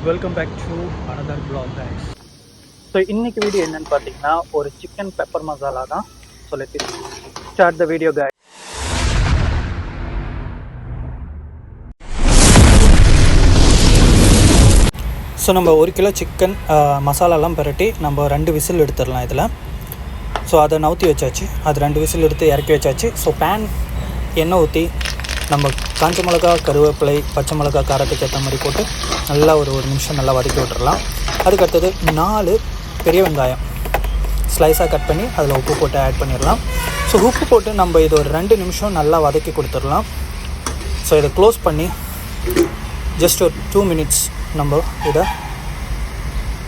Welcome back to another vlog guys. So இன்றைக்கி video என்னென்னு பார்த்தீங்கன்னா ஒரு சிக்கன் பெப்பர் மசாலா தான். So let's start the video guys. So நம்ம 1 கிலோ சிக்கன் மசாலாலாம் பரட்டி நம்ம 2 விசில் எடுத்துடலாம் இதில். ஸோ அதை நவுத்தி வச்சாச்சு, அது 2 விசில் எடுத்து இறக்கி வச்சாச்சு. ஸோ பேன் எண்ணெய் ஊற்றி நம்ம காஞ்ச மிளகா, கருவேப்பிலை, பச்சை மிளகா காரத்துக்கு ஏற்ற மாதிரி போட்டு நல்லா ஒரு நிமிஷம் நல்லா வதக்கி விட்டுறலாம். அதுக்கடுத்தது 4 பெரிய வெங்காயம் ஸ்லைஸாக கட் பண்ணி அதில் உப்பு போட்டு ஆட் பண்ணிடலாம். ஸோ உப்பு போட்டு நம்ம இது ஒரு 2 நிமிஷம் நல்லா வதக்கி கொடுத்துடலாம். ஸோ இதை க்ளோஸ் பண்ணி ஜஸ்ட் ஒரு 2 மினிட்ஸ் நம்ம இதை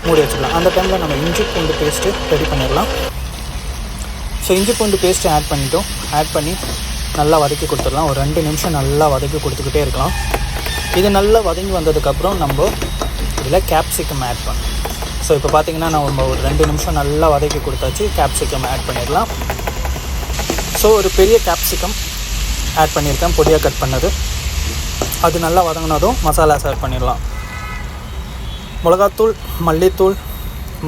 மூடி வச்சிடலாம். அந்த டைமில் நம்ம இஞ்சி பூண்டு பேஸ்ட்டு ரெடி பண்ணிடலாம். ஸோ இஞ்சி பூண்டு பேஸ்ட்டு ஆட் பண்ணி நல்லா வதக்கி கொடுத்துடலாம். ஒரு 2 நிமிஷம் நல்லா வதக்கி கொடுத்துக்கிட்டே இருக்கலாம். இது நல்லா வதங்கி வந்ததுக்கப்புறம் நம்ம இதில் கேப்சிகம் ஆட் பண்ணணும். ஸோ இப்போ பார்த்திங்கன்னா நம்ம ஒரு 2 நிமிஷம் நல்லா வதக்கி கொடுத்தாச்சு. கேப்சிகம் ஆட் பண்ணிடலாம். ஸோ ஒரு பெரிய கேப்சிகம் ஆட் பண்ணியிருக்கேன், பொடியாக கட் பண்ணது. அது நல்லா வதங்கினதும் மசாலாஸ் ஆட் பண்ணிடலாம். மிளகாத்தூள், மல்லித்தூள்,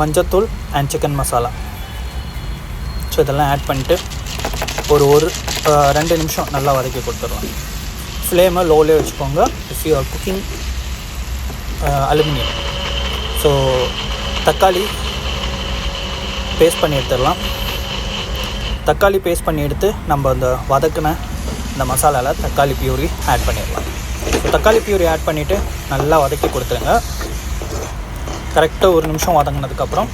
மஞ்சத்தூள் அண்ட் சிக்கன் மசாலா. ஸோ இதெல்லாம் ஆட் பண்ணிவிட்டு ஒரு 2 நிமிஷம் நல்லா வதக்கி கொடுத்துடலாம். ஃப்ளேமை லோலே வச்சுக்கோங்க if you are cooking aluminium. So தக்காளி பேஸ்ட் பண்ணி எடுத்துடலாம். தக்காளி பேஸ்ட் பண்ணி எடுத்து நம்ம அந்த வதக்கின இந்த மசாலாவில் தக்காளி பியூரி ஆட் பண்ணிடலாம். ஸோ தக்காளி பியூரி ஆட் பண்ணிவிட்டு நல்லா வதக்கி கொடுத்துருங்க. கரெக்டாக 1 நிமிஷம் வதங்கினதுக்கப்புறம்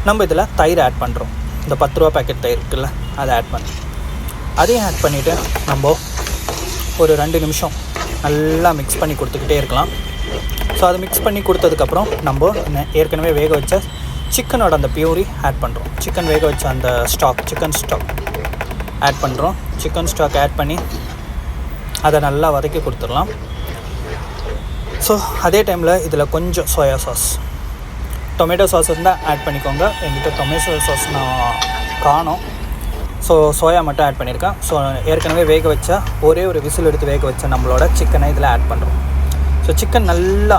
நம்ம இதில் தயிர் ஆட் பண்ணுறோம். இந்த 10 ரூபா பேக்கெட் தயிர் இருக்குல்ல, அதை ஆட் பண்ணி அதையும் ஆட் பண்ணிவிட்டு நம்ம ஒரு 2 நிமிஷம் நல்லா மிக்ஸ் பண்ணி கொடுத்துக்கிட்டே இருக்கலாம். ஸோ அதை மிக்ஸ் பண்ணி கொடுத்ததுக்கப்புறம் நம்ம ஏற்கனவே வேக வச்ச சிக்கனோட அந்த பியூரி ஆட் பண்ணுறோம். சிக்கன் வேக வச்ச அந்த சிக்கன் ஸ்டாக் ஆட் பண்ணுறோம். சிக்கன் ஸ்டாக் ஆட் பண்ணி அதை நல்லா வதக்கி கொடுத்துடலாம். ஸோ அதே டைமில் இதில் கொஞ்சம் சோயா சாஸ், டொமேட்டோ சாஸ் இருந்தால் ஆட் பண்ணிக்கோங்க. எங்கிட்ட டொமேட்டோ சாஸ் நான் காணோம். ஸோ சோயா மட்டும் ஆட் பண்ணியிருக்கேன். ஸோ ஏற்கனவே வேக வச்ச ஒரே ஒரு விசில் எடுத்து வேக வச்ச நம்மளோட சிக்கனை இதில் ஆட் பண்ணுறோம். ஸோ சிக்கன் நல்லா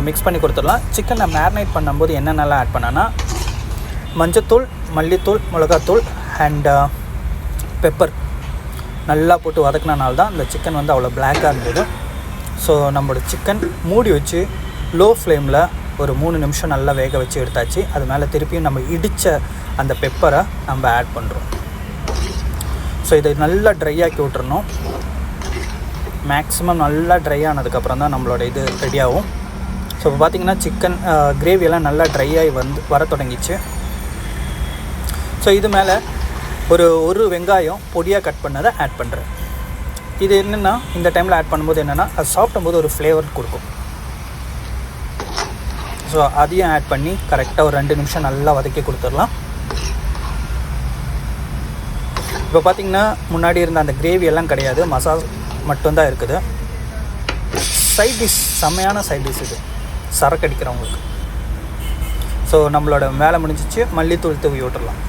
மிக்ஸ் பண்ணி கொடுத்துடலாம். சிக்கனை மேரினேட் பண்ணும்போது என்னென்னலாம் ஆட் பண்ணேன்னா மஞ்சத்தூள், மல்லித்தூள், மிளகாத்தூள் அண்ட் பெப்பர் நல்லா போட்டு வதக்கினால தான் இந்த சிக்கன் வந்து அவ்வளோ பிளாக்காக இருந்தது. ஸோ நம்மளோட சிக்கன் மூடி வச்சு லோ ஃப்ளேமில் ஒரு 3 நிமிஷம் நல்லா வேக வச்சு எடுத்தாச்சு. அது மேலே திருப்பியும் நம்ம இடித்த அந்த பெப்பரை நம்ம ஆட் பண்ணுறோம். ஸோ இதை நல்லா ட்ரை ஆக்கி விட்டுறணும். மேக்ஸிமம் நல்லா ட்ரை ஆனதுக்கப்புறம் தான் நம்மளோட இது ரெடி ஆகும். ஸோ இப்போ பார்த்திங்கன்னா சிக்கன் கிரேவியெல்லாம் நல்லா ட்ரை ஆகி வர தொடங்கிச்சு. ஸோ இது மேலே ஒரு வெங்காயம் பொடியாக கட் பண்ணதை ஆட் பண்ணுறேன். இது என்னென்னா இந்த டைமில் ஆட் பண்ணும்போது என்னென்னா அது சாப்பிடும்போது ஒரு ஃப்ளேவர் கொடுக்கும். ஸோ அதையும் ஆட் பண்ணி கரெக்டாக ஒரு 2 நிமிஷம் நல்லா வதக்கி கொடுத்துடலாம். இப்போ பார்த்திங்கன்னா முன்னாடி இருந்த அந்த கிரேவி எல்லாம் கிடையாது, மசாலா மட்டும்தான் இருக்குது. சைட் டிஷ், செம்மையான சைட் டிஷ் இது சரக்கு அடிக்கிறவங்களுக்கு. ஸோ நம்மளோட வேலை முடிஞ்சிச்சு, மல்லித்தூள் தூவி விட்டுடலாம்.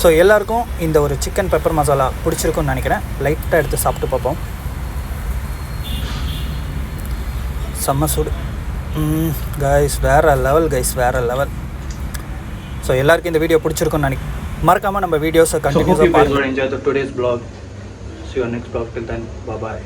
ஸோ எல்லாேருக்கும் இந்த ஒரு சிக்கன் பெப்பர் மசாலா பிடிச்சிருக்குன்னு நினைக்கிறேன். லைட்டாக எடுத்து சாப்பிட்டு பார்ப்போம். செம்ம சூடு கைஸ், வேறு லெவல் கைஸ், வேறு லெவல். ஸோ எல்லாருக்கும் இந்த வீடியோ பிடிச்சிருக்குன்னு நினைக்கிறேன். மறக்காமல் நம்ம வீடியோஸை கண்டினியூஸாக பாருங்கள். Enjoy the today's vlog. See you on next vlog. Till then, bye bye.